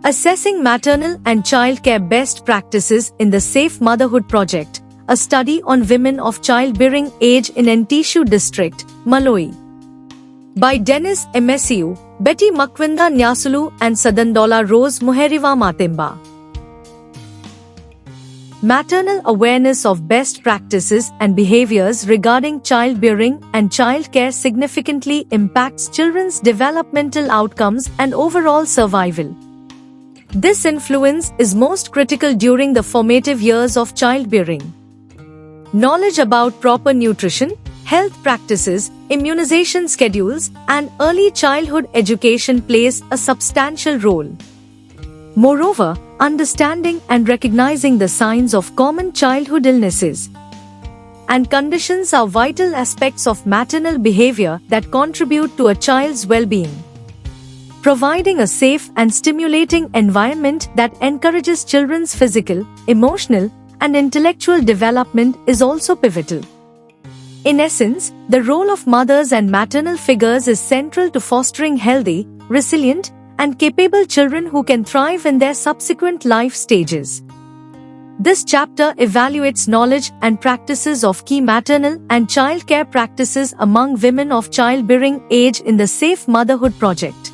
Assessing Maternal and Childcare Best Practices in the Safe Motherhood Project, a study on women of childbearing age in Entishu district, Maloi. By Dennis MSU, Betty Makwinda Nyasulu and Sadandola Rose Muheriva Matemba. Maternal awareness of best practices and behaviors regarding childbearing and childcare significantly impacts children's developmental outcomes and overall survival. This influence is most critical during the formative years of childbearing. Knowledge about proper nutrition, health practices, immunization schedules, and early childhood education plays a substantial role. Moreover, understanding and recognizing the signs of common childhood illnesses and conditions are vital aspects of maternal behavior that contribute to a child's well-being. Providing a safe and stimulating environment that encourages children's physical, emotional, and intellectual development is also pivotal. In essence, the role of mothers and maternal figures is central to fostering healthy, resilient, and capable children who can thrive in their subsequent life stages. This chapter evaluates knowledge and practices of key maternal and childcare practices among women of childbearing age in the Safe Motherhood Project,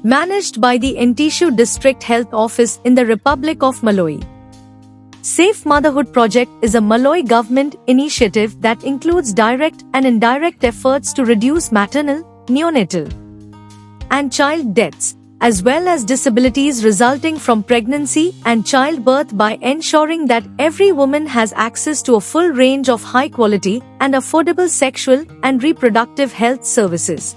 managed by the Entishu District Health Office in the Republic of Maloi. Safe Motherhood Project is a Maloi government initiative that includes direct and indirect efforts to reduce maternal, neonatal, and child deaths, as well as disabilities resulting from pregnancy and childbirth by ensuring that every woman has access to a full range of high-quality and affordable sexual and reproductive health services.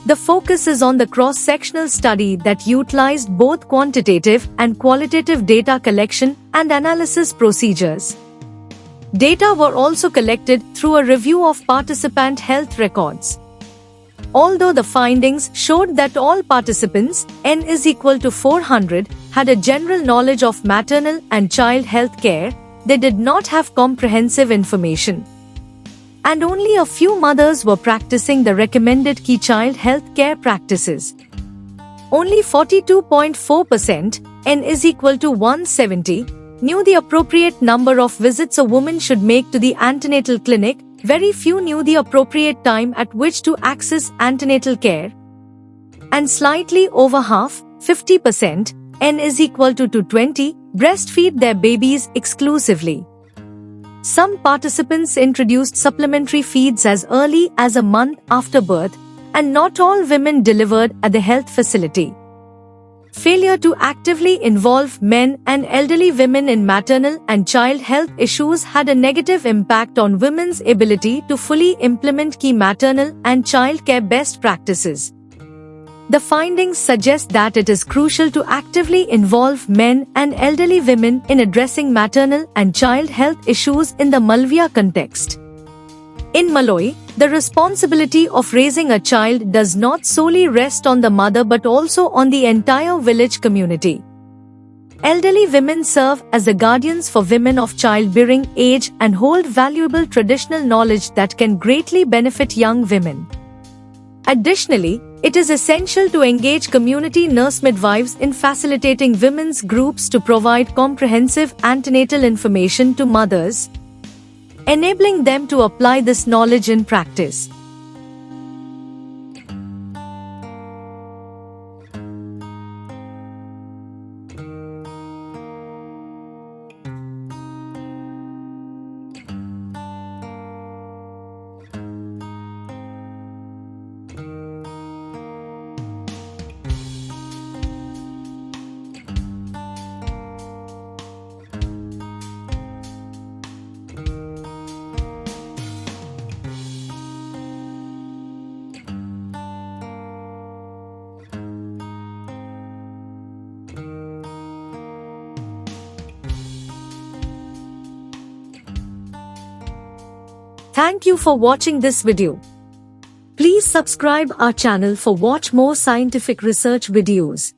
The focus is on the cross-sectional study that utilized both quantitative and qualitative data collection and analysis procedures. Data were also collected through a review of participant health records. Although the findings showed that all participants, N is equal to 400, had a general knowledge of maternal and child health care, they did not have comprehensive information. And only a few mothers were practicing the recommended key child health care practices. Only 42.4%, N is equal to 170, knew the appropriate number of visits a woman should make to the antenatal clinic. Very few knew the appropriate time at which to access antenatal care. And slightly over half, 50%, N is equal to 220, breastfeed their babies exclusively. Some participants introduced supplementary feeds as early as a month after birth, and not all women delivered at the health facility. Failure to actively involve men and elderly women in maternal and child health issues had a negative impact on women's ability to fully implement key maternal and child care best practices. The findings suggest that it is crucial to actively involve men and elderly women in addressing maternal and child health issues in the Malviya context. In Maloi, the responsibility of raising a child does not solely rest on the mother but also on the entire village community. Elderly women serve as the guardians for women of childbearing age and hold valuable traditional knowledge that can greatly benefit young women. Additionally, it is essential to engage community nurse midwives in facilitating women's groups to provide comprehensive antenatal information to mothers, enabling them to apply this knowledge in practice. Thank you for watching this video. Please subscribe our channel for watch more scientific research videos.